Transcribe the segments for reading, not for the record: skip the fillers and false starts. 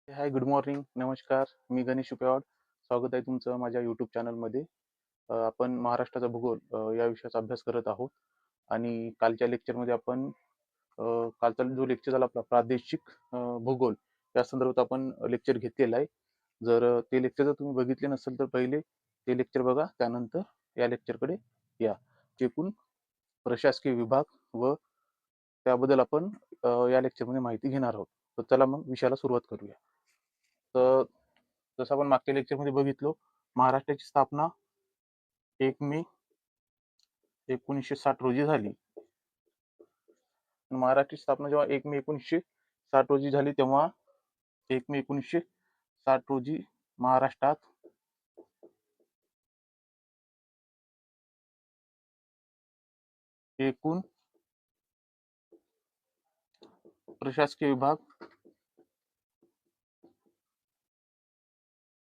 हाय, good morning, नमस्कार. मी गणेश उपेवाड. स्वागत आहे तुमचं माझ्या यूट्यूब चॅनलमध्ये. आपण महाराष्ट्राचा भूगोल या विषयाचा अभ्यास करत आहोत आणि कालच्या लेक्चरमध्ये आपण अ, कालचा जो लेक्चर झाला आपला प्रादेशिक भूगोल या संदर्भात आपण लेक्चर घेतलेला आहे. जर ते लेक्चर जर तुम्ही बघितले नसेल तर पहिले ते लेक्चर बघा, त्यानंतर या लेक्चरकडे या. जे एकूण प्रशासकीय विभाग व त्याबद्दल आपण या लेक्चरमध्ये माहिती घेणार आहोत. तर चला मग विषयाला सुरुवात करूया. तर जसं आपण मागच्या लेक्चरमध्ये बघितलो, महाराष्ट्राची स्थापना 1 मे 1960 रोजी झाली. महाराष्ट्राची स्थापना जेव्हा 1 मे 1960 रोजी झाली, तेव्हा 1 मे 1960 रोजी महाराष्ट्रात एकूण प्रशासकीय विभाग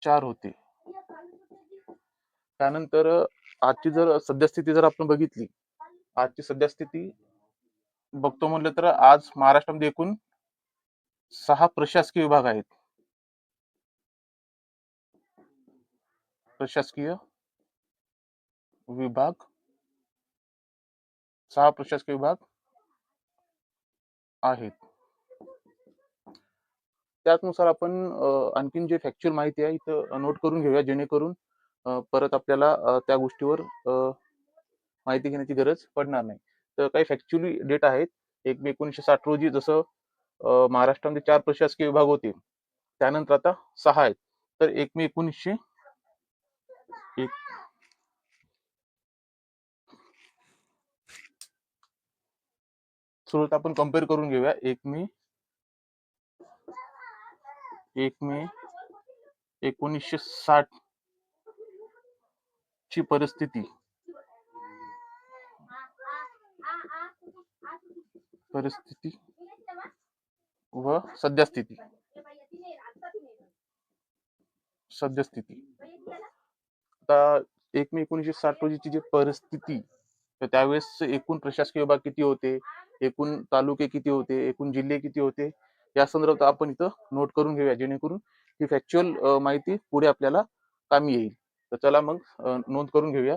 4 होते. त्यानंतर आजची जर सद्यस्थिती जर आपण बघितली, आजची सद्यस्थिती बघतो म्हटलं तर आज महाराष्ट्रामध्ये एकूण 6 प्रशासकीय विभाग आहेत. प्रशासकीय विभाग 6 प्रशासकीय विभाग आहेत. त्याचनुसार आपण आणखीन जे फॅक्च्युअल माहिती आहे इथं नोट करून घेऊया, जेणेकरून परत आपल्याला त्या गोष्टीवर माहिती घेण्याची गरज पडणार नाही. तर काही फॅक्च्युअली डेटा आहेत. 1 मे 1960 रोजी जसं महाराष्ट्रामध्ये 4 प्रशासकीय विभाग होते, त्यानंतर आता 6 आहेत. तर 1 मे 1900 सुरुवात आपण कम्पेअर करून घेऊया. 1 मे 1960 ची परिस्थिती व सद्यस्थिती. आता 1 मे 1960 रोजीची जी परिस्थिती, तर त्यावेळेस एकूण प्रशासकीय विभाग किती होते, एकूण तालुके किती होते, एकूण जिल्हे किती होते, या संदर्भात आपण इथं नोट करून घेऊया, जेणेकरून ही फॅक्च्युअल माहिती पुढे आपल्याला कामी येईल. तर चला मग नोंद करून घेऊया.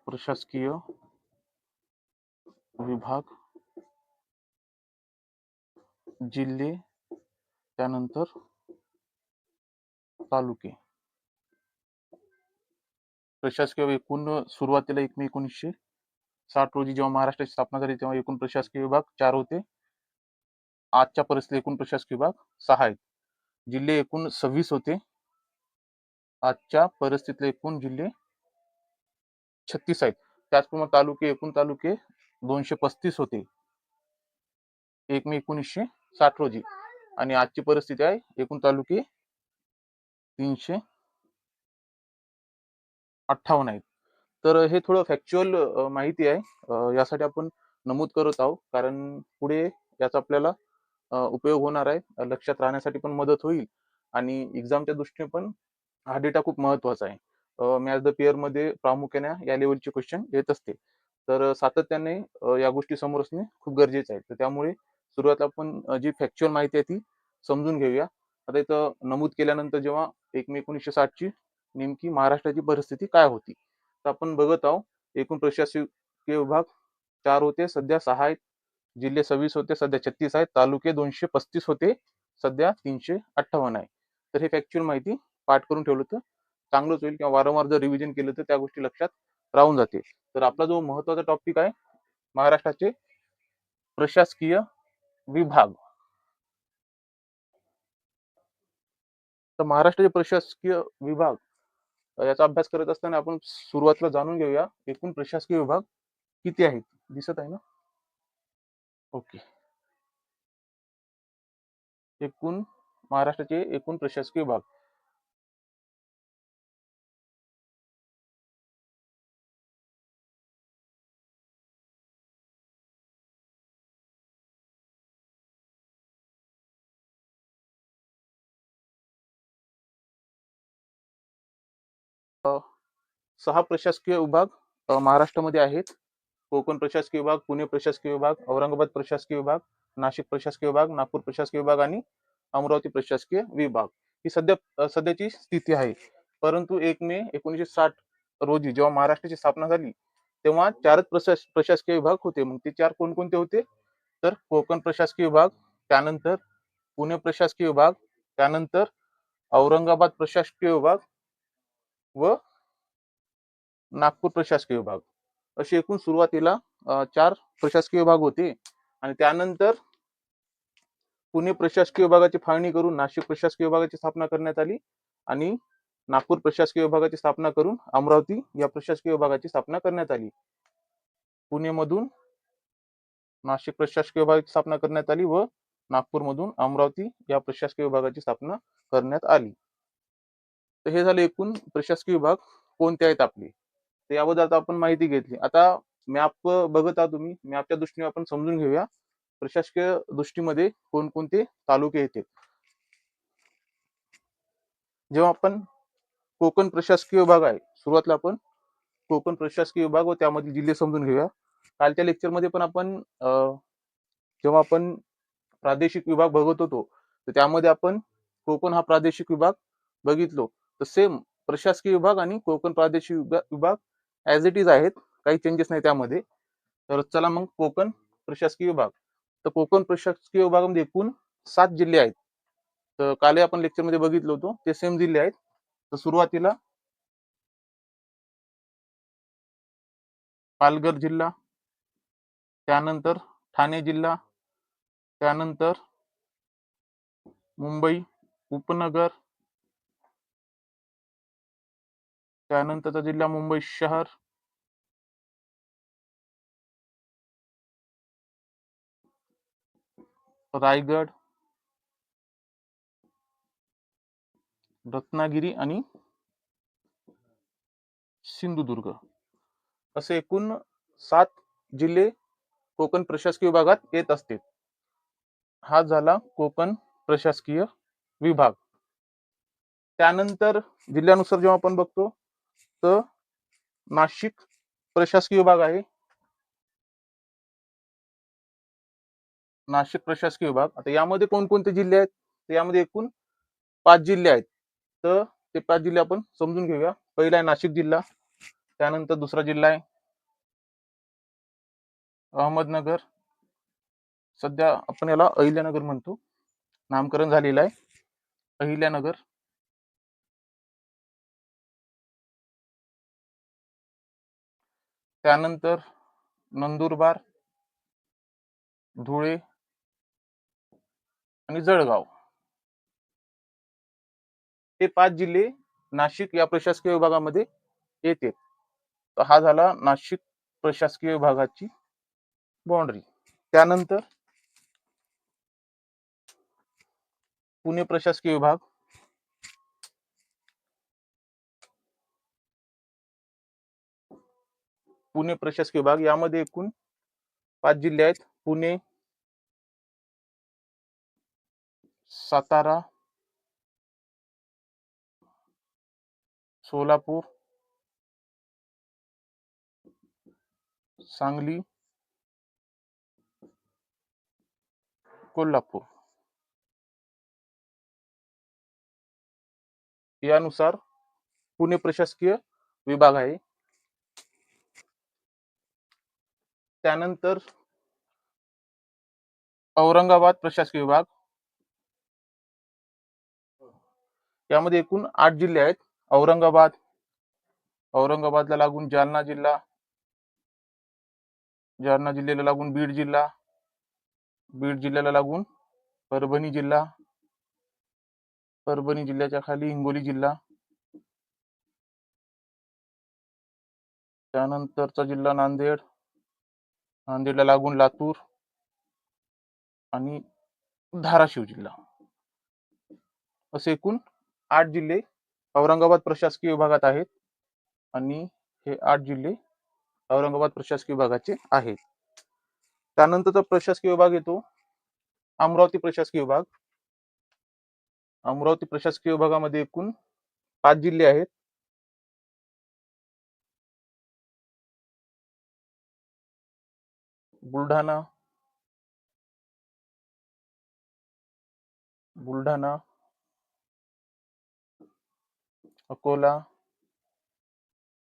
प्रशासकीय विभाग, जिल्हे, त्यानंतर तालुके. प्रशासकीय एकूण सुरुवातीला 1 मे 1960 रोजी जेव्हा महाराष्ट्राची स्थापना झाली, तेव्हा एकूण प्रशासकीय विभाग 4 होते. आजच्या परिस्थितीत एकूण प्रशासकीय विभाग 6 आहेत. जिल्हे एकूण 26 होते. आजच्या परिस्थितीत एकूण जिल्हे 36 आहेत. त्याचप्रमाणे एकूण तालुके 235 होते 1 मे 1960 रोजी, आणि आजची परिस्थिती आहे एकूण तालुके 358 आहेत. तर हे थोडं फॅक्च्युअल माहिती आहे. यासाठी आपण नमूद करत आहोत, कारण पुढे याचा आपल्याला उपयोग होणार आहे. लक्षात राहण्यासाठी पण मदत होईल, आणि एक्झामच्या दृष्टीने पण हा डेटा खूप महत्वाचा आहे. मॅथ द पेअर मध्ये प्रामुख्याने या लेवलचे क्वेश्चन येत असते. तर सातत्याने या गोष्टी समोर असणे खूप गरजेचं आहे. तर त्यामुळे सुरुवातीला आपण जी फॅक्च्युअल माहिती आहे ती समजून घेऊया. आता इथं नमूद केल्यानंतर जेव्हा 1 मे 1960 ची नेमकी महाराष्ट्राची परिस्थिती काय होती, तर आपण बघत आहोत एकूण प्रशासकीय विभाग 4 होते, सध्या 6 आहेत. जिल्हे 26 होते, सध्या 36 आहेत. तालुके 235 होते, सध्या 358 आहे. तर हे फॅक्च्युअल माहिती पाठ करून ठेवलं तर चांगलंच होईल, किंवा वारंवार जर रिव्हिजन केलं तर त्या गोष्टी लक्षात राहून जाते. तर आपला जो महत्वाचा टॉपिक आहे, महाराष्ट्राचे प्रशासकीय विभाग. तर महाराष्ट्राचे प्रशासकीय विभाग याचा अभ्यास करत असताना आपण सुरुवातीला जाणून घेऊया एकूण प्रशासकीय विभाग किती आहेत. दिसत आहे ना? ओके. एकूण महाराष्ट्राचे एकूण प्रशासकीय विभाग. अ, 6 प्रशासकीय विभाग महाराष्ट्रामध्ये आहेत. कोकण प्रशासकीय विभाग, पुणे प्रशासकीय विभाग, औरंगाबाद प्रशासकीय विभाग, नाशिक प्रशासकीय विभाग, नागपूर प्रशासकीय विभाग आणि अमरावती प्रशासकीय विभाग ही सध्याची स्थिती आहे. परंतु 1 मे 1960 रोजी जेव्हा महाराष्ट्राची स्थापना झाली तेव्हा 4च प्रशासकीय विभाग होते. मग ते 4 कोणकोणते होते? तर कोकण प्रशासकीय विभाग, त्यानंतर पुणे प्रशासकीय विभाग, त्यानंतर औरंगाबाद प्रशासकीय विभाग व नागपूर प्रशासकीय विभाग असे एकूण सुरुवातीला 4 प्रशासकीय विभाग होते आणि त्यानंतर पुणे प्रशासकीय विभागाची फाळणी करून नाशिक प्रशासकीय विभागाची स्थापना करण्यात आली आणि नागपूर प्रशासकीय विभागाची स्थापना करून अमरावती या प्रशासकीय विभागाची स्थापना करण्यात आली. पुणेमधून नाशिक प्रशासकीय विभागाची स्थापना करण्यात आली व नागपूरमधून अमरावती या प्रशासकीय विभागाची स्थापना करण्यात आली. तर हे झाले एकूण प्रशासकीय विभाग कोणते आहेत आपले. तर याबद्दल आता आपण माहिती घेतली. आता मॅप बघत आहात तुम्ही. मॅपच्या दृष्टीने आपण समजून घेऊया प्रशासकीय दृष्टीमध्ये कोणकोणते तालुके येतात. जेव्हा आपण कोकण प्रशासकीय विभाग आहे, सुरुवातीला आपण कोकण प्रशासकीय विभाग व त्यामधील जिल्हे समजून घेऊया. कालच्या लेक्चरमध्ये पण आपण जेव्हा आपण प्रादेशिक विभाग बघत होतो तर त्यामध्ये आपण कोकण हा प्रादेशिक विभाग बघितलो. तर सेम प्रशासकीय विभाग आणि कोकण प्रादेशिक विभाग ॲज इट इज आहेत, काही चेंजेस नाही त्यामध्ये. तर चला मग कोकण प्रशासकीय विभाग. तर कोकण प्रशासकीय विभागामध्ये एकूण 7 जिल्हे आहेत. तर काल आपण लेक्चरमध्ये बघितलं होतं ते सेम जिल्हे आहेत. तर सुरुवातीला पालघर जिल्हा, त्यानंतर ठाणे जिल्हा, त्यानंतर मुंबई उपनगर, त्यानंतरचा जिल्हा मुंबई शहर, रायगड, रत्नागिरी आणि सिंधुदुर्ग असे एकूण 7 जिल्हे कोकण प्रशासकीय विभागात येत असते. हा झाला कोकण प्रशासकीय विभाग. त्यानंतर जिल्ह्यानुसार जेव्हा आपण बघतो तर नाशिक प्रशासकीय विभाग आहे. नाशिक प्रशासकीय विभाग. आता यामध्ये कोणकोणते जिल्हे आहेत? तर यामध्ये एकूण 5 जिल्हे आहेत. तर ते 5 जिल्हे आपण समजून घेऊया. पहिला आहे नाशिक जिल्हा, त्यानंतर दुसरा जिल्हा आहे अहमदनगर, सध्या आपण याला अहिल्यानगर म्हणतो, नामकरण झालेलं आहे अहिल्यानगर. त्यानंतर नंदुरबार, धुळे आणि जळगाव हे 5 जिल्हे नाशिक या प्रशासकीय विभागामध्ये येते. तर हा झाला नाशिक प्रशासकीय विभागाची बाउंड्री. त्यानंतर पुणे प्रशासकीय विभाग. पुणे प्रशासकीय विभाग यामध्ये एकूण 5 जिल्हे आहेत. पुणे, सातारा, सोलापूर, सांगली, कोल्हापूर यानुसार पुणे प्रशासकीय विभाग आहे. त्यानंतर औरंगाबाद प्रशासकीय विभाग. यामध्ये एकूण 8 जिल्हे आहेत. औरंगाबादला लागून जालना जिल्हा, जालना जिल्ह्याला लागून बीड जिल्हा, बीड जिल्ह्याला लागून परभणी जिल्हा, परभणी जिल्ह्याच्या खाली हिंगोली जिल्हा, त्यानंतरचा जिल्हा नांदेड, नांदेडला लागून लातूर आणि धाराशिव जिल्हा असे एकूण 8 जिल्हे औरंगाबाद प्रशासकीय विभागात आहेत आणि हे 8 जिल्हे औरंगाबाद प्रशासकीय विभागाचे आहेत. त्यानंतरचा प्रशासकीय विभाग येतो अमरावती प्रशासकीय विभाग. अमरावती प्रशासकीय विभागामध्ये एकूण 5 जिल्हे आहेत. बुलढाणा, बुलढाणा, अकोला,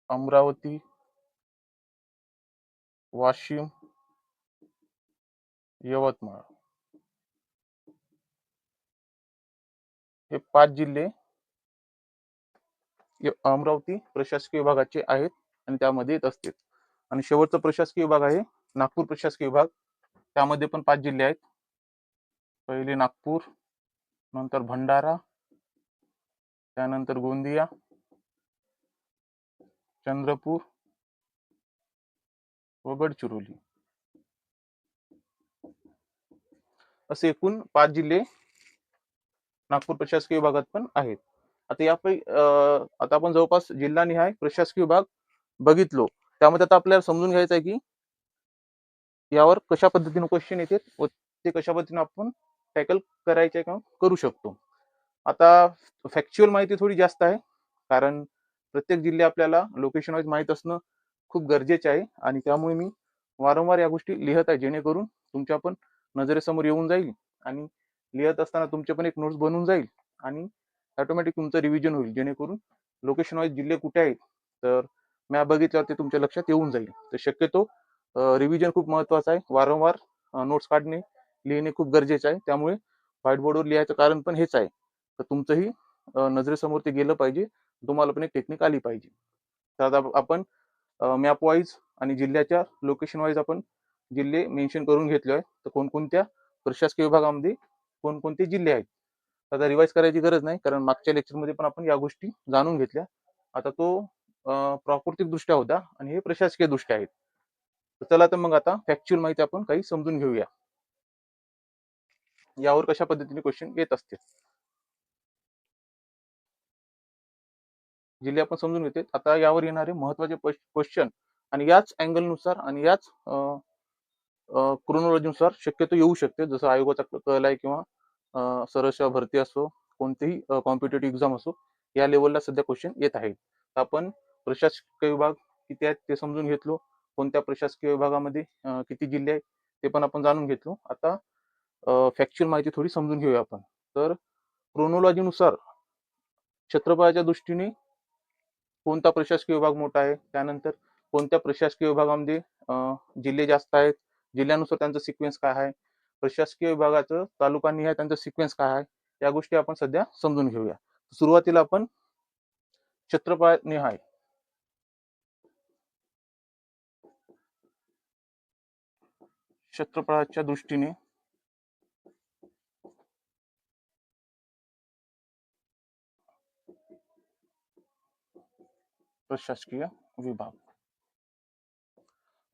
अमरावती, वाशिम, यवतमाळ हे 5 जिल्हे अमरावती प्रशासकीय विभागाचे आहेत आणि त्यामध्ये येत असते. आणि शेवटचा प्रशासकीय विभाग आहे नागपूर प्रशासकीय विभाग. त्यामध्ये पण 5 जिल्हे आहेत. पहिले नागपूर, नंतर भंडारा, त्यानंतर गोंदिया, चंद्रपूर व गडचिरोली असे एकूण 5 जिल्हे नागपूर प्रशासकीय विभागात पण आहेत. आता यापैकी आता आपण जवळपास जिल्हानिहाय प्रशासकीय विभाग बघितलो. त्यामध्ये आता आपल्याला समजून घ्यायचं आहे की यावर कशा पद्धतीने क्वेश्चन येतात व ते कशा पद्धतीने आपण टॅकल करायचे किंवा करू शकतो. आता फॅक्च्युअल माहिती थोडी जास्त आहे, कारण प्रत्येक जिल्हे आपल्याला लोकेशन वाईज माहीत असणं खूप गरजेचे आहे आणि त्यामुळे मी वारंवार या गोष्टी लिहत आहे, जेणेकरून तुमच्या पण नजरेसमोर येऊन जाईल आणि लिहत असताना तुमचे पण एक नोट्स बनून जाईल आणि ऑटोमॅटिक तुमचं रिव्हिजन होईल, जेणेकरून लोकेशन वाईज जिल्हे कुठे आहेत तर मॅप बघितल्यावर ते तुमच्या लक्षात येऊन जाईल. तर शक्यतो रिव्हिजन खूप महत्वाचं आहे. वारंवार नोट्स काढणे, लिहिणे खूप गरजेचे आहे. त्यामुळे व्हाईट बोर्डवर लिहायचं कारण पण हेच आहे, तर तुमचंही नजरेसमोर ते गेलं पाहिजे, तुम्हाला पण एक टेक्निक आली पाहिजे. तर आता आपण मॅप वाईज आणि जिल्ह्याच्या लोकेशन वाईज आपण जिल्हे मेन्शन करून घेतले आहे. तर कोणकोणत्या प्रशासकीय विभागामध्ये कोणकोणते जिल्हे आहेत. आता रिवाइज करायची गरज नाही, कारण मागच्या लेक्चरमध्ये पण आपण या गोष्टी जाणून घेतल्या. आता तो प्राकृतिक दृष्ट्या होता आणि हे प्रशासकीय दृष्ट्या आहेत. तर चला तर मग आता फॅक्च्युअल माहिती आपण काही समजून घेऊया, यावर कशा पद्धतीने क्वेश्चन येत असते. जिल्हे आपण समजून घेते. आता यावर येणारे महत्वाचे क्वेश्चन आणि याच अँगल नुसार आणि याच क्रोनॉलॉजीनुसार शक्यतो येऊ शकते. जसं आयोगाचा कल आहे किंवा सरळ भरती असो, कोणतेही कॉम्पिटेटिव्ह एक्झाम असो, या लेवलला सध्या क्वेश्चन येत आहेत. आपण प्रशासकीय विभाग किती आहेत ते समजून घेतलो, कोणत्या प्रशासकीय विभागामध्ये किती जिल्हे आहेत ते पण आपण जाणून घेतलो. आता फॅक्च्युअल माहिती थोडी समजून घेऊया आपण. तर क्रोनॉलॉजीनुसार छत्रपतीच्या दृष्टीने कोणता प्रशासकीय विभाग मोठा आहे, त्यानंतर कोणत्या प्रशासकीय विभागामध्ये जिल्हे जास्त आहेत, जिल्ह्यानुसार त्यांचा सिक्वेन्स काय आहे, प्रशासकीय विभागाचं तालुकानिहाय त्यांचा सिक्वेन्स काय आहे, या गोष्टी आपण सध्या समजून घेऊया. सुरुवातीला आपण क्षेत्रफळनिहाय क्षेत्रफळाच्या दृष्टीने प्रशासकीय विभाग.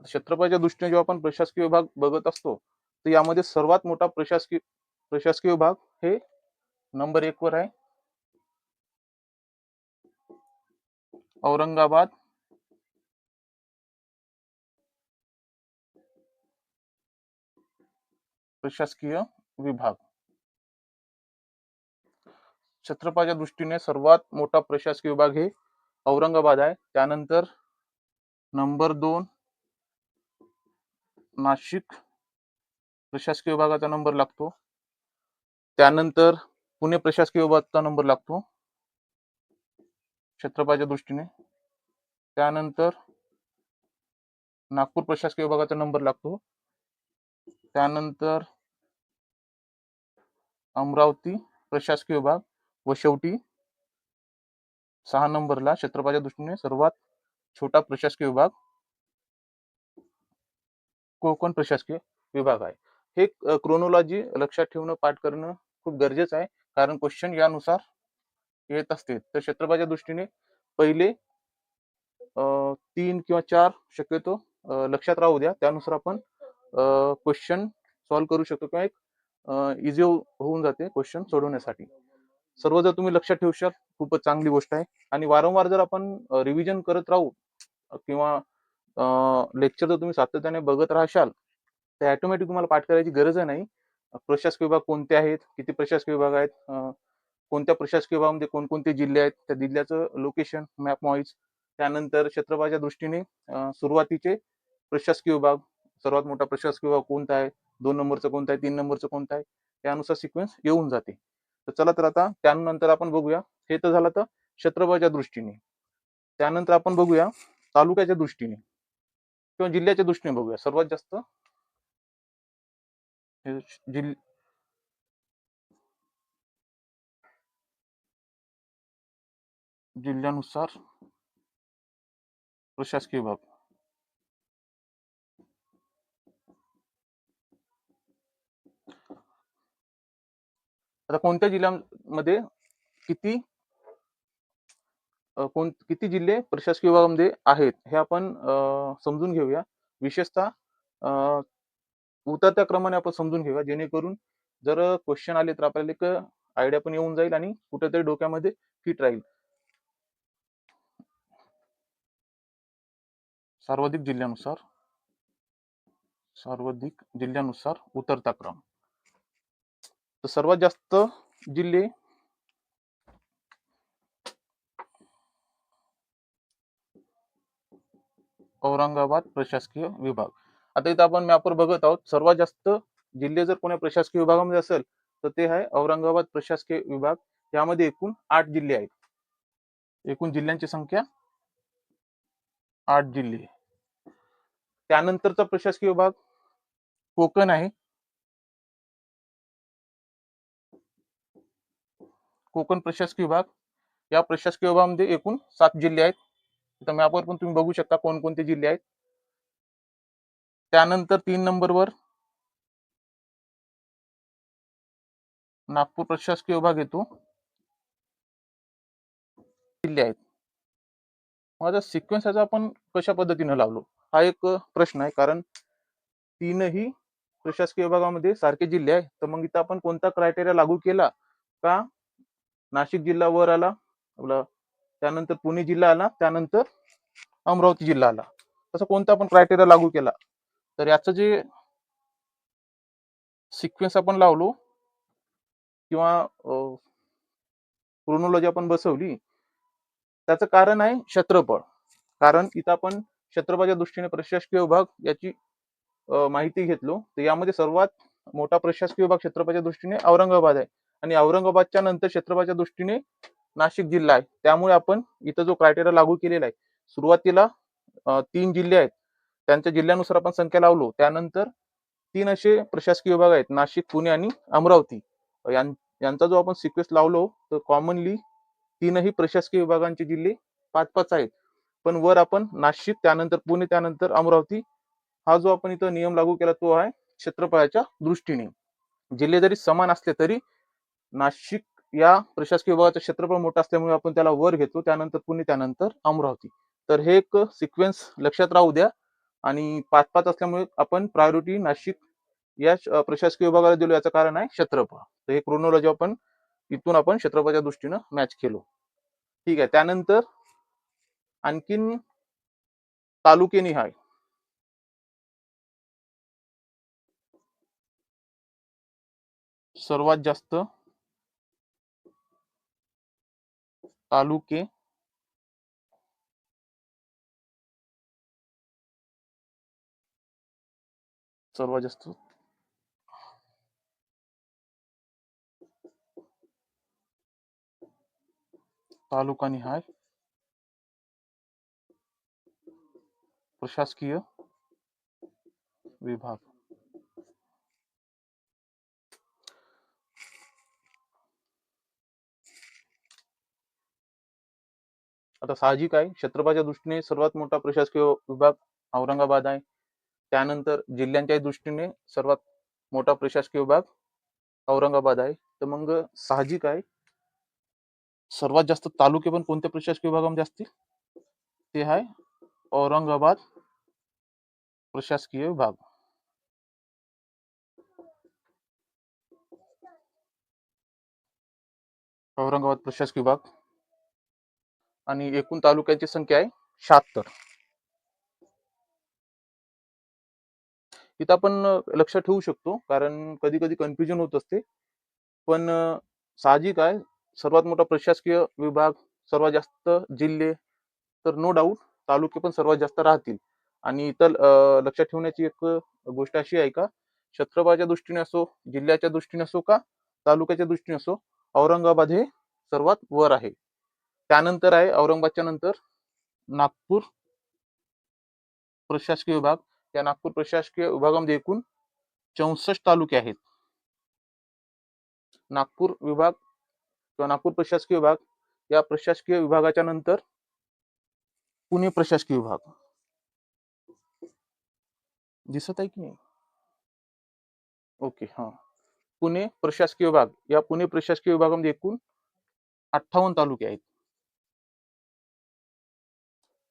क्षेत्रफळाच्या दृष्टीने जेव्हा आपण प्रशासकीय विभाग बघत असतो, तर यामध्ये सर्वात मोठा प्रशासकीय विभाग हे नंबर 1 वर आहे, औरंगाबाद प्रशासकीय विभाग. क्षेत्रफळाच्या दृष्टीने सर्वात मोठा प्रशासकीय विभाग हे औरंगाबाद आहे. त्यानंतर नंबर 2 नाशिक प्रशासकीय विभागाचा नंबर लागतो. त्यानंतर पुणे प्रशासकीय विभागाचा नंबर लागतो क्षेत्रफळाच्या दृष्टीने. त्यानंतर नागपूर प्रशासकीय विभागाचा नंबर लागतो. त्यानंतर अमरावती प्रशासकीय विभाग व शेवटी 6 नंबरला क्षेत्रफळाच्या दृष्टीने सर्वात छोटा प्रशासकीय विभाग कोकण प्रशासकीय विभाग आहे. हे क्रोनॉलॉजी लक्षात ठेवणं, पाठ करणं खूप गरजेचं आहे, कारण क्वेश्चन यानुसार येत असते. तर क्षेत्रफळाच्या दृष्टीने पहिले 3 किंवा 4 शक्यतो लक्षात राहू द्या, त्यानुसार आपण क्वेश्चन सॉल्व्ह करू शकतो किंवा एक इझी होऊन जाते क्वेश्चन सोडवण्यासाठी. सर्व जर तुम्ही लक्षात ठेवशाल खूपच चांगली गोष्ट आहे. आणि वारंवार जर आपण रिव्हिजन करत राहू किंवा लेक्चर जर तुम्ही सातत्याने बघत राहशाल, तर ऑटोमॅटिक तुम्हाला पाठ करायची गरज नाही. प्रशासकीय विभाग कोणते आहेत, किती प्रशासकीय विभाग आहेत, कोणत्या प्रशासकीय विभागामध्ये कोणकोणते जिल्हे आहेत, त्या जिल्ह्याचं लोकेशन मॅप वाईज, त्यानंतर क्षेत्रफळाच्या दृष्टीने सुरुवातीचे प्रशासकीय विभाग, सर्वात मोठा प्रशासकीय विभाग कोणता आहे, 2 नंबरचा कोणता आहे, 3 नंबरचा कोणता आहे, त्यानुसार सिक्वेन्स येऊन जाते. तर चला तर आता त्यानंतर आपण बघूया, हे तर झालं तर क्षेत्रफळाच्या दृष्टीने. त्यानंतर आपण बघूया तालुक्याच्या दृष्टीने किंवा जिल्ह्याच्या दृष्टीने बघूया. सर्वात जास्त हे जिल्ह्यानुसार प्रशासकीय विभाग. आता कोणत्या जिल्ह्यामध्ये किती किती जिल्हे प्रशासकीय विभागामध्ये आहेत हे आपण समजून घेऊया. विशेषतः अ, उतरत्या क्रमाने आपण समजून घेऊया, जेणेकरून जर क्वेश्चन आले तर आपल्याला एक आयडिया पण येऊन जाईल आणि कुठेतरी डोक्यामध्ये फिट राहील. सर्वाधिक जिल्ह्यानुसार उतरता क्रम. तर सर्वात जास्त जिल्हे औरंगाबाद प्रशासकीय विभाग. आता इथं आपण मॅपवर बघत आहोत, सर्वात जास्त जिल्हे जर कोण्या प्रशासकीय विभागामध्ये असेल तर ते आहे औरंगाबाद प्रशासकीय विभाग. यामध्ये एकूण 8 जिल्हे आहेत. एकूण जिल्ह्यांची संख्या 8 जिल्हे. त्यानंतरचा प्रशासकीय विभाग कोकण आहे. कोकण प्रशासकीय विभाग. या प्रशासकीय विभागामध्ये एकूण 7 जिल्हे आहेत. इथं मॅपवर पण तुम्ही बघू शकता कोणकोणते जिल्हे आहेत. त्यानंतर 3 नंबरवर नागपूर प्रशासकीय विभाग येतो. जिल्हे आहेत. माझा सिक्वेन्स याचा आपण कशा पद्धतीने लावलो हा एक प्रश्न आहे, कारण तीनही प्रशासकीय विभागामध्ये सारखे जिल्हे आहे. तर मग इथं आपण कोणता क्रायटेरिया लागू केला का? नाशिक जिल्हा वर आला आपला, त्यानंतर पुणे जिल्हा आला, त्यानंतर अमरावती जिल्हा आला. तसं कोणता आपण क्रायटेरिया लागू केला तर याचं जे सिक्वेन्स आपण लावलो किंवा क्रोनॉलॉजी आपण बसवली, त्याचं कारण आहे क्षेत्रफळ. कारण इथं आपण क्षेत्रफळाच्या दृष्टीने प्रशासकीय विभाग याची माहिती घेतलो, तर यामध्ये सर्वात मोठा प्रशासकीय विभाग क्षेत्रफळाच्या दृष्टीने औरंगाबाद आहे आणि औरंगाबादच्या नंतर क्षेत्रफळाच्या दृष्टीने नाशिक जिल्हा आहे. त्यामुळे आपण इथं जो क्रायटेरिया लागू केलेला आहे, सुरुवातीला 3 जिल्हे आहेत, त्यांच्या जिल्ह्यानुसार आपण संख्या लावलो. त्यानंतर 3 असे प्रशासकीय विभाग आहेत, नाशिक, पुणे आणि अमरावती. यांचा जो आपण सिक्वेन्स लावलो तर कॉमनली तीनही प्रशासकीय विभागांचे जिल्हे 5-5 आहेत. पण वर आपण नाशिक, त्यानंतर पुणे, त्यानंतर अमरावती हा जो आपण इथं नियम लागू केला तो आहे क्षेत्रफळाच्या दृष्टीने. जिल्हे जरी समान असले तरी नाशिक या प्रशासकीय विभागाचं क्षेत्रफळ मोठं असल्यामुळे आपण त्याला वर घेतो, त्यानंतर पुणे, त्यानंतर अमरावती. तर हे एक सिक्वेन्स लक्षात राहू द्या. आणि 5-5 असल्यामुळे आपण प्रायोरिटी नाशिक या प्रशासकीय विभागाला दिलो. याचं कारण आहे क्षेत्रफळ. तर हे क्रोनॉलॉजी आपण इथून आपण क्षेत्रफळाच्या दृष्टीनं मॅच केलो. ठीक आहे. त्यानंतर आणखीन तालुकेनिहाय सर्वात जास्त तालुके सर्वात जास्त तालुकानिहाय प्रशासकीय विभाग. आता साहजिक आहे, क्षेत्रफळाच्या दृष्टीने सर्वात मोठा प्रशासकीय विभाग औरंगाबाद आहे. त्यानंतर जिल्ह्यांच्या दृष्टीने सर्वात मोठा प्रशासकीय विभाग औरंगाबाद आहे. तर मग साहजिक आहे सर्वात जास्त तालुके पण कोणत्या प्रशासकीय विभागामध्ये असतील, ते आहे औरंगाबाद प्रशासकीय विभाग. औरंगाबाद प्रशासकीय विभाग. आणि एकूण तालुक्यांची संख्या आहे 76. इथं आपण लक्ष ठेवू शकतो, कारण कधी कधी कन्फ्युजन होत असते. पण साहजिक आहे सर्वात मोठा प्रशासकीय विभाग, सर्वात जास्त जिल्हे, तर नो डाऊट तालुके पण सर्वात जास्त राहतील. आणि इतर लक्षात ठेवण्याची एक गोष्ट अशी आहे का, क्षेत्रफळाच्या दृष्टीने असो, जिल्ह्याच्या दृष्टीने असो का तालुक्याच्या दृष्टीने असो, औरंगाबाद हे सर्वात वर आहे. त्यानंतर आहे औरंगाबादच्या नंतर नागपूर प्रशासकीय विभाग. या नागपूर प्रशासकीय विभागामध्ये एकूण 64 तालुके आहेत. नागपूर विभाग किंवा नागपूर प्रशासकीय विभाग, या प्रशासकीय विभागाच्या नंतर पुणे प्रशासकीय विभाग. दिसत आहे की नाही? ओके, हा. पुणे प्रशासकीय विभाग. या पुणे प्रशासकीय विभागामध्ये एकूण 58 तालुके आहेत.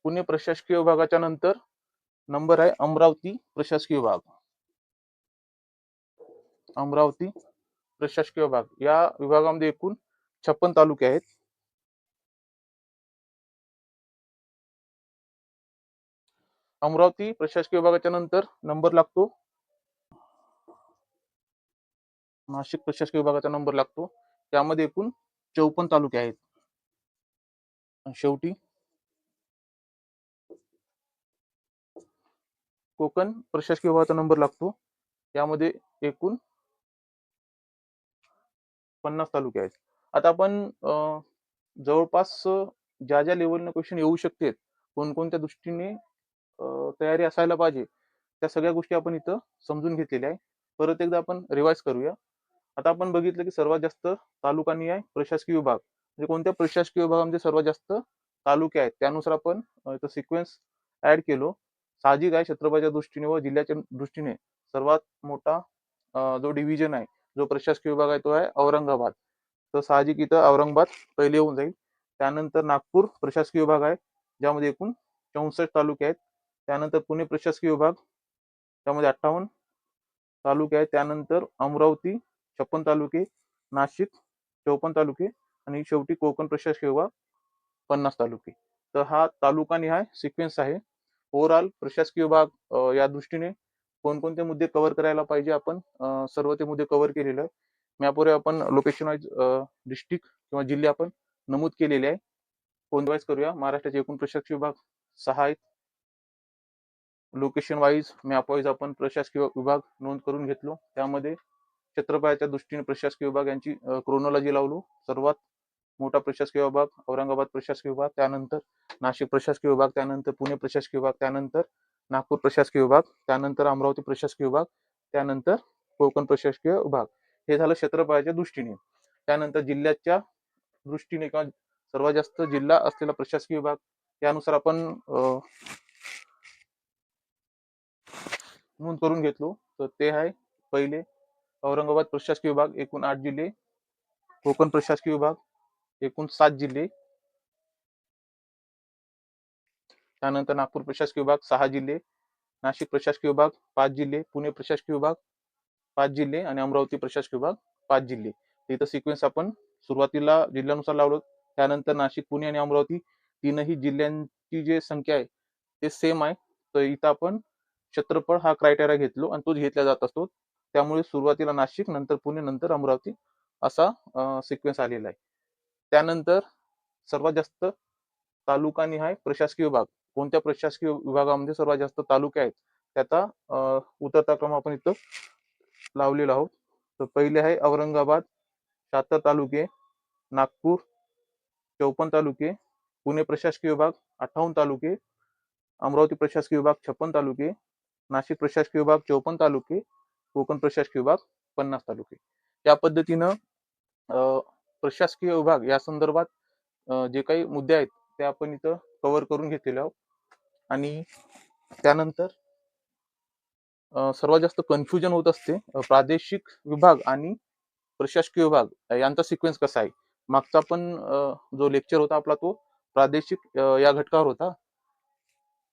पुणे प्रशासकीय विभागाच्या नंतर नंबर आहे अमरावती प्रशासकीय विभाग. अमरावती प्रशासकीय विभाग. या विभागामध्ये एकूण 56 तालुके आहेत. अमरावती प्रशासकीय विभागाच्या नंतर नंबर लागतो नाशिक प्रशासकीय विभागाचा नंबर लागतो. त्यामध्ये एकूण 54 तालुके आहेत. शेवटी कोकण प्रशासकीय विभागाचा नंबर लागतो. यामध्ये एकूण 50 तालुके आहेत. आता आपण जवळपास ज्या ज्या लेवलने क्वेश्चन येऊ शकतात, कोणकोणत्या दृष्टीने तयारी असायला पाहिजे, त्या सगळ्या गोष्टी आपण इथं समजून घेतलेल्या आहे. परत एकदा आपण रिवाइज करूया. आता आपण बघितलं की सर्वात जास्त तालुकानी आहे प्रशासकीय विभाग, म्हणजे कोणत्या प्रशासकीय विभागामध्ये सर्वात जास्त तालुके आहेत त्यानुसार आपण इथं सिक्वेन्स ऍड केलो. साहजिक आहे, क्षेत्रफळाच्या दृष्टीने व जिल्ह्याच्या दृष्टीने सर्वात मोठा जो डिव्हिजन आहे, जो प्रशासकीय विभाग आहे, तो आहे औरंगाबाद. तर साहजिक इथं औरंगाबाद पहिले येऊन जाईल. त्यानंतर नागपूर प्रशासकीय विभाग आहे, ज्यामध्ये एकूण 64 तालुके आहेत. त्यानंतर पुणे प्रशासकीय विभाग, त्यामध्ये 58 तालुके आहेत. त्यानंतर अमरावती 56 तालुके, नाशिक 54 तालुके आणि शेवटी कोकण प्रशासकीय विभाग 50 तालुके. तर हा तालुकानिहाय सिक्वेन्स आहे. ओव्हरऑल प्रशासकीय विभाग या दृष्टीने कोणकोणते मुद्दे कव्हर करायला पाहिजे, आपण सर्व ते मुद्दे कव्हर केलेले आहे. मॅपवर आपण लोकेशन वाईज डिस्ट्रिक्ट किंवा जिल्हे आपण नमूद केलेले आहे. कोण वाईज करूया. महाराष्ट्राचे एकूण प्रशासकीय विभाग 6 आहेत. लोकेशन वाईज मॅप वाईज आपण प्रशासकीय विभाग नोंद करून घेतलो. त्यामध्ये क्षेत्रफळाच्या दृष्टीने प्रशासकीय विभाग यांची क्रोनॉलॉजी लावलो. सर्वात मोठा प्रशासकीय विभाग औरंगाबाद प्रशासकीय विभाग, त्यानंतर नाशिक प्रशासकीय विभाग, त्यानंतर पुणे प्रशासकीय विभाग, त्यानंतर नागपूर प्रशासकीय विभाग, त्यानंतर अमरावती प्रशासकीय विभाग, त्यानंतर कोकण प्रशासकीय विभाग. हे झालं क्षेत्रफळाच्या दृष्टीने. त्यानंतर जिल्ह्याच्या दृष्टीने किंवा सर्वात जास्त जिल्हा असलेला प्रशासकीय विभाग, त्यानुसार आपण नोंद करून घेतलो. तर ते आहे पहिले औरंगाबाद प्रशासकीय विभाग, एकूण 8 जिल्हे. कोकण प्रशासकीय विभाग, एकूण 7 जिल्हे. त्यानंतर नागपूर प्रशासकीय विभाग 6 जिल्हे, नाशिक प्रशासकीय विभाग 5 जिल्हे, पुणे प्रशासकीय विभाग 5 जिल्हे आणि अमरावती प्रशासकीय विभाग 5 जिल्हे. इथं सिक्वेन्स आपण सुरुवातीला जिल्ह्यानुसार लावलो. त्यानंतर नाशिक, पुणे आणि अमरावती तीनही जिल्ह्यांची जी संख्या आहे ते सेम आहे. तर इथं आपण क्षेत्रफळ हा क्रायटेरिया घेतलो आणि तोच घेतला जात असतो. त्यामुळे सुरुवातीला नाशिक, नंतर पुणे, नंतर अमरावती असा सिक्वेन्स आलेला आहे. त्यानंतर सर्वात जास्त तालुकानिहाय प्रशासकीय विभाग, कोणत्या प्रशासकीय विभागामध्ये सर्वात जास्त तालुके आहेत त्याचा उतरता क्रम आपण इथं लावलेला आहोत. तर पहिले आहे औरंगाबाद 76 तालुके, नागपूर 54 तालुके, पुणे प्रशासकीय विभाग 58 तालुके, अमरावती प्रशासकीय विभाग 56 तालुके, नाशिक प्रशासकीय विभाग 54 तालुके, कोकण प्रशासकीय विभाग 50 तालुके. या पद्धतीनं प्रशासकीय विभाग या संदर्भात जे काही मुद्दे आहेत ते आपण इथं कव्हर करून घेतलेले आहोत. आणि त्यानंतर सर्वात जास्त कन्फ्युजन होत असते प्रादेशिक विभाग आणि प्रशासकीय विभाग यांचा सिक्वेन्स कसा आहे. मागचा पण जो लेक्चर होता आपला तो प्रादेशिक या घटकावर होता.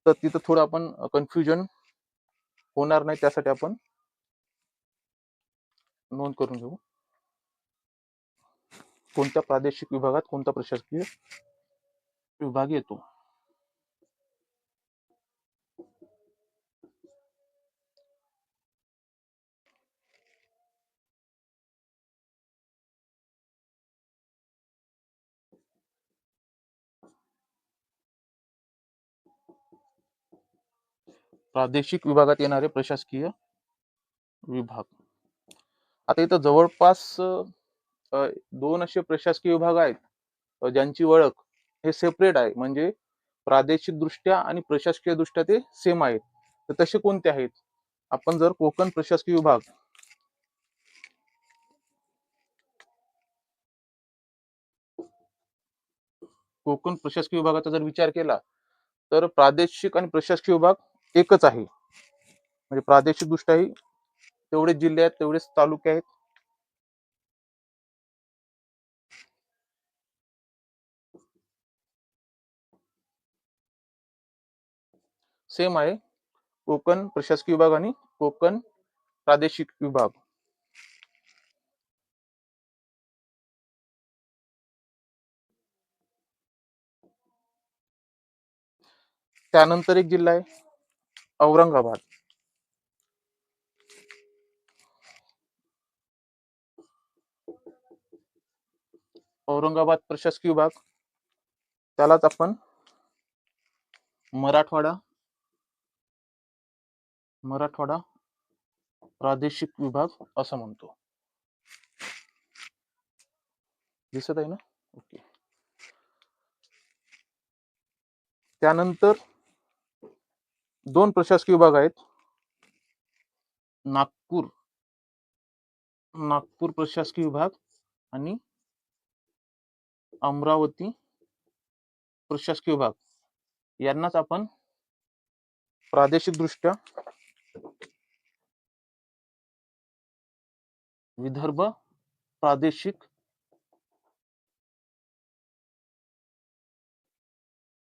तर तिथं थोडं आपण कन्फ्युजन होणार नाही, त्यासाठी आपण नोंद करून घेऊ कोणत्या प्रादेशिक विभागात कोणता प्रशासकीय विभाग येतो. प्रादेशिक विभागात येणारे प्रशासकीय विभाग. आता इथं जवळपास दोन असे प्रशासकीय विभाग आहेत ज्यांची ओळख हे सेपरेट आहे, म्हणजे प्रादेशिक दृष्ट्या आणि प्रशासकीय दृष्ट्या ते सेम आहेत. तर तसे कोणते आहेत? आपण जर कोकण प्रशासकीय विभाग कोकण प्रशासकीय विभागाचा जर विचार केला तर प्रादेशिक आणि प्रशासकीय विभाग एकच आहे. म्हणजे प्रादेशिक दृष्ट्याही तेवढेच जिल्हे आहेत, तेवढेच तालुके आहेत. सेम आहे कोकण प्रशासकीय विभाग आणि कोकण प्रादेशिक विभाग. त्यानंतर एक जिल्हा आहे औरंगाबाद. औरंगाबाद प्रशासकीय विभाग, त्यालाच आपण मराठवाडा प्रादेशिक विभाग असं म्हणतो. दिसत आहे ना? ओके. त्यानंतर दोन प्रशासकीय विभाग आहेत. नागपूर प्रशासकीय विभाग आणि अमरावती प्रशासकीय विभाग. यांनाच आपण प्रादेशिक दृष्ट्या विदर्भ प्रादेशिक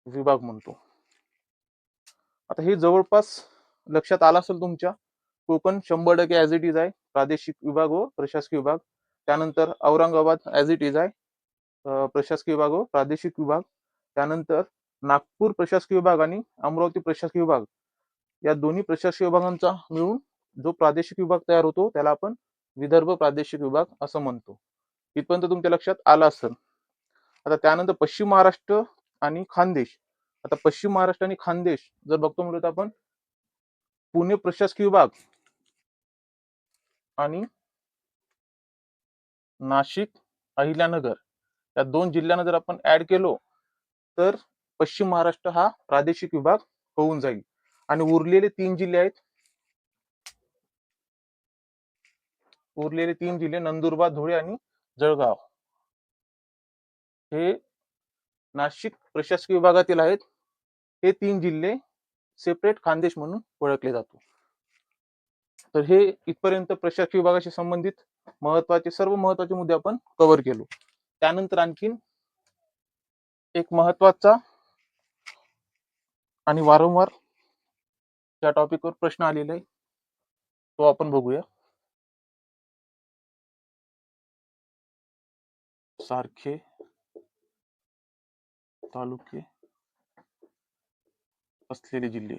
विभाग म्हणतो. आता हे जवळपास लक्षात आलं असेल तुमच्या. कोकण 100% ॲज इट इज आहे प्रादेशिक विभाग व प्रशासकीय विभाग. त्यानंतर औरंगाबाद ॲज इट इज आहे प्रशासकीय विभाग व प्रादेशिक विभाग. त्यानंतर नागपूर प्रशासकीय विभाग आणि अमरावती प्रशासकीय विभाग या दोन्ही प्रशासकीय विभागांचा मिळून जो प्रादेशिक विभाग तयार होतो त्याला आपण विदर्भ प्रादेशिक विभाग असं म्हणतो. इथपर्यंत तुमच्या लक्षात आलं असेल. आता त्यानंतर पश्चिम महाराष्ट्र आणि खानदेश. आता पश्चिम महाराष्ट्र आणि खानदेश जर बघतो म्हणलं तर आपण पुणे प्रशासकीय विभाग आणि नाशिक अहिल्यानगर या दोन जिल्ह्यांना जर आपण ऍड केलो तर पश्चिम महाराष्ट्र हा प्रादेशिक विभाग होऊन जाईल. आणि उरलेले तीन जिल्हे नंदुरबार, धुळे आणि जळगाव हे नाशिक प्रशासकीय विभागातील आहेत. हे तीन जिल्हे सेपरेट खानदेश म्हणून ओळखले जातो. तर हे इथपर्यंत प्रशासकीय विभागाशी संबंधित सर्व महत्वाचे मुद्दे आपण कव्हर केलो. त्यानंतर आणखीन एक महत्वाचा आणि वारंवार त्या टॉपिकवर प्रश्न आलेला आहे तो आपण बघूया. सारखे तालुके असलेले जिल्हे.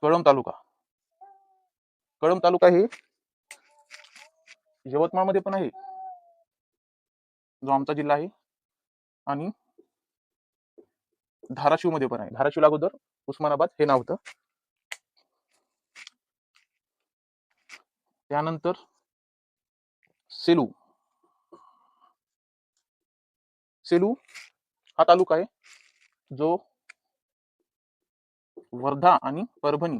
कळंब तालुका हे यवतमाळमध्ये पण आहे जो आमचा जिल्हा आहे, आणि धाराशिव मध्ये पण आहे. धाराशिव अगोदर उस्मानाबाद हे नाव होतं. त्यानंतर सेलू हा तालुका आहे जो वर्धा आणि परभणी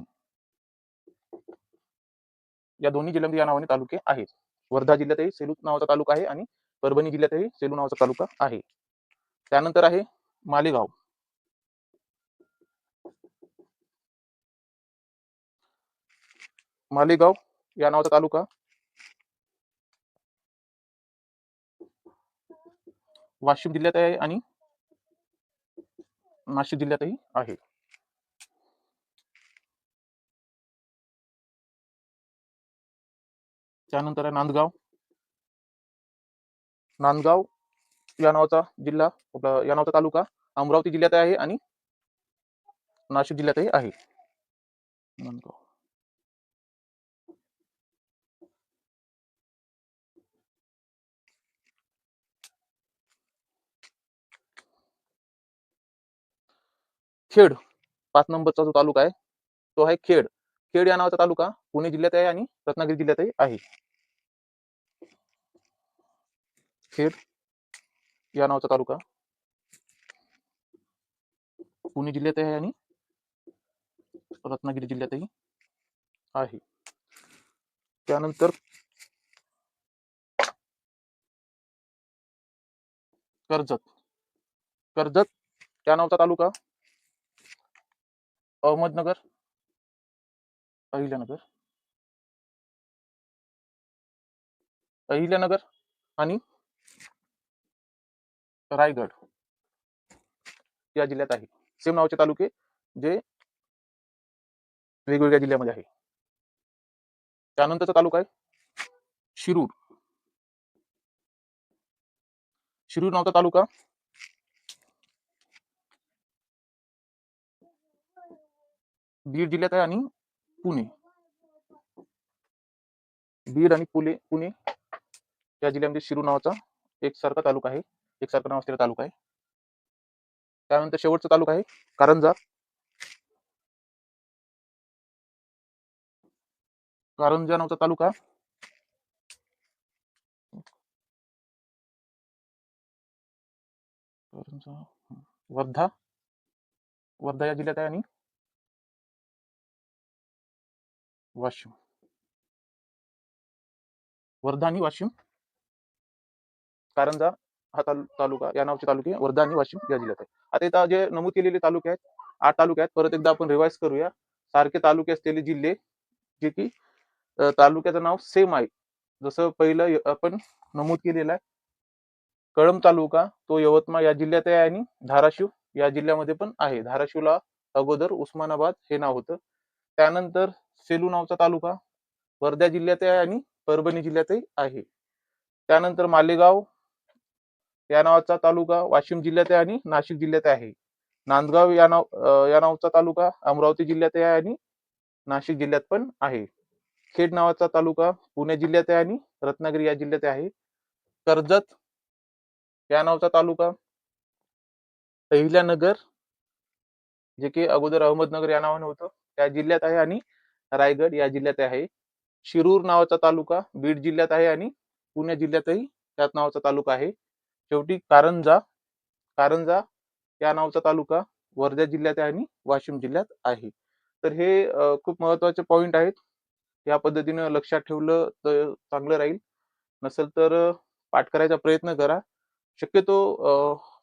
या दोन्ही जिल्ह्यांमध्ये या नावाने तालुके आहेत. वर्धा जिल्ह्यातही सेलू नावाचा तालुका आहे आणि परभणी जिल्ह्यातही सेलू नावाचा तालुका आहे. त्यानंतर आहे मालेगाव. या नावाचा तालुका वाशिम जिल्ह्यात आहे आणि नाशिक जिल्ह्यातही आहे. त्यानंतर आहे नांदगाव या नावाचा तालुका अमरावती जिल्ह्यात आहे आणि नाशिक जिल्ह्यातही आहे. नांदगाव खेड 5 नंबरचा जो तालुका आहे तो आहे खेड. खेड या नावाचा तालुका पुणे जिल्ह्यात आहे आणि रत्नागिरी जिल्ह्यातही आहे. खेड या नावाचा तालुका पुणे जिल्ह्यात आहे आणि रत्नागिरी जिल्ह्यातही आहे. त्यानंतर कर्जत. कर्जत या नावाचा तालुका अहमदनगर, अहिल्यानगर, अहिल्यानगर आणि रायगड या जिल्ह्यात आहे. सेम नावाचे तालुके जे वेगवेगळ्या जिल्ह्यामध्ये आहे. त्यानंतरचा तालुका आहे शिरूर. शिरूर नावाचा तालुका बीड जिल्ह्यात आहे आणि पुणे. बीड आणि पुणे या जिल्ह्यामध्ये शिरूर नावाचा एकसारखा तालुका आहे, एकसारखं नाव असलेला तालुका आहे. त्यानंतर शेवटचा तालुका आहे कारंजा. कारंजा नावाचा तालुका वर्धा, वर्धा या जिल्ह्यात आहे आणि वाशिम. वर्धा आणि वाशिम, कारंजा हा तालुका या नावाचे तालुके वर्धा आणि वाशिम या जिल्ह्यात आहे. आता इथं जे नमूद केलेले तालुके आहेत 8 तालुके आहेत. परत एकदा आपण रिवाइज करूया. सारखे तालुके असलेले जिल्हे जे की तालुक्याचं नाव सेम आहे. जसं पहिलं आपण नमूद केलेलं आहे कळंब तालुका तो यवतमाळ या जिल्ह्यात आहे आणि धाराशिव या जिल्ह्यामध्ये पण आहे. धाराशिवला अगोदर उस्मानाबाद हे नाव होतं. त्यानंतर सेलू नावाचा तालुका वर्धा जिल्ह्यात आहे आणि परभणी जिल्ह्यातही आहे. त्यानंतर मालेगाव या नावाचा तालुका वाशिम जिल्ह्यात आहे आणि नाशिक जिल्ह्यात आहे. नांदगाव या नावाचा तालुका अमरावती जिल्ह्यात आहे आणि नाशिक जिल्ह्यात पण आहे. खेड नावाचा तालुका पुणे जिल्ह्यात आहे आणि रत्नागिरी या जिल्ह्यात आहे. कर्जत या नावाचा तालुका अहिल्यानगर जे की अगोदर अहमदनगर या नावाने होतं त्या जिल्ह्यात आहे आणि रायगड या जिल्ह्यात आहे. शिरूर नावाचा तालुका बीड जिल्ह्यात आहे आणि पुणे जिल्ह्यातही त्याच नावाचा तालुका आहे. शेवटी कारंजा या नावाचा तालुका वर्धा जिल्ह्यात आहे आणि वाशिम जिल्ह्यात आहे. तर हे खूप महत्वाचे पॉइंट आहेत. या पद्धतीने लक्षात ठेवलं तर चांगलं राहील. नसेल तर पाठ करायचा प्रयत्न करा. शक्यतो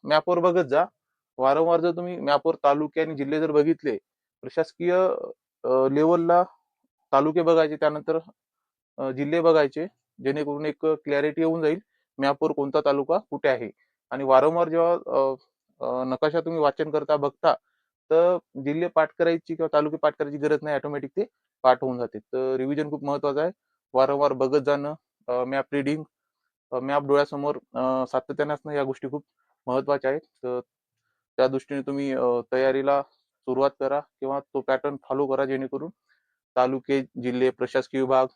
मॅपवर बघत जा. वारंवार जर तुम्ही मॅपवर तालुके आणि जिल्हे जर बघितले प्रशासकीय लेवलला तालुके बघायचे त्यानंतर जिल्हे बघायचे जेणेकरून एक क्लॅरिटी येऊन जाईल मॅपवर कोणता तालुका कुठे आहे. आणि वारंवार जेव्हा नकाशा तुम्ही वाचन करता बघता तर जिल्हे पाठ करायची किंवा तालुके पाठ करायची गरज नाही, ऑटोमॅटिक ते पाठ होऊन जाते. तर रिव्हिजन खूप महत्वाचं आहे. वारंवार बघत जाणं, मॅप रिडिंग, मॅप डोळ्यासमोर सातत्याने असणं या गोष्टी खूप महत्वाच्या आहेत. तर त्या दृष्टीने तुम्ही तयारीला सुरुवात करा किंवा तो पॅटर्न फॉलो करा जेणेकरून तालुके, जिल्हे, प्रशासकीय विभाग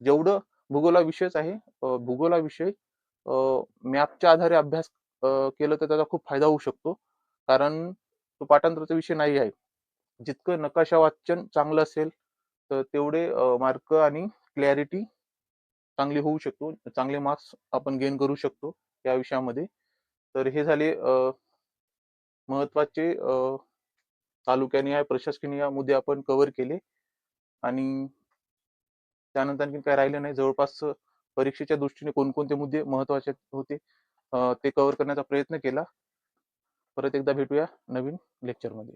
जेवढं भूगोलाविषयच आहे भूगोलाविषयी मॅपच्या आधारे अभ्यास केलं तर त्याचा खूप फायदा होऊ शकतो. कारण तो पाठांतराचा विषय नाही आहे. जितकं नकाशा वाचन चांगलं असेल तर तेवढे मार्क आणि क्लॅरिटी चांगली होऊ शकतो. चांगले मार्क्स आपण गेन करू शकतो या विषयामध्ये. तर हे झाले महत्वाचे तालुक्यानिहाय प्रशासकीय मुद्दे आपण कव्हर केले आणि त्यानंतर आणखी काय राहिलं नाही. जवळपास परीक्षेच्या दृष्टीने कोणकोणते मुद्दे महत्वाचे होते ते कव्हर करण्याचा प्रयत्न केला. परत एकदा भेटूया नवीन लेक्चरमध्ये.